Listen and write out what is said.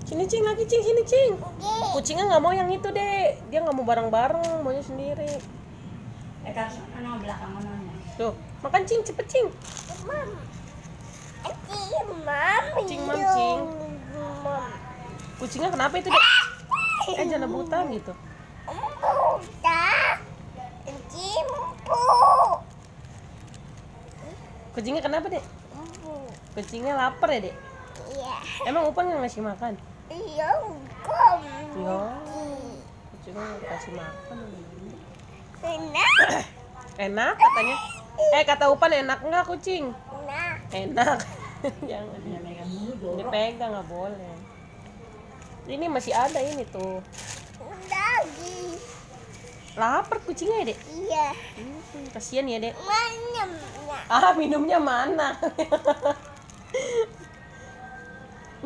Sini Cing, lagi Cing, sini Cing. Kucingnya nggak mau yang itu deh, dia nggak mau bareng-bareng, maunya sendiri. Kan belakang mananya. Tuh, makan Cing, cepet Cing. Cing, mam Cing. Kucingnya kenapa itu deh? Jangan rebutan gitu. Kucingnya kenapa dek? Kucingnya lapar ya dek? Iya. Emang Upan nggak ngasih makan? Iya, kom. Iya. Kucingnya nggak kasih makan. Enak. Enak katanya. Kata Upan enak nggak kucing? Nah, Enak. Jangan Dia megang dulu dorong. dipegang, nggak boleh. Ini masih ada ini tuh. lagi. Lapar kucingnya ya dek? Iya. Kasian ya dek. Manyam. Minumnya mana?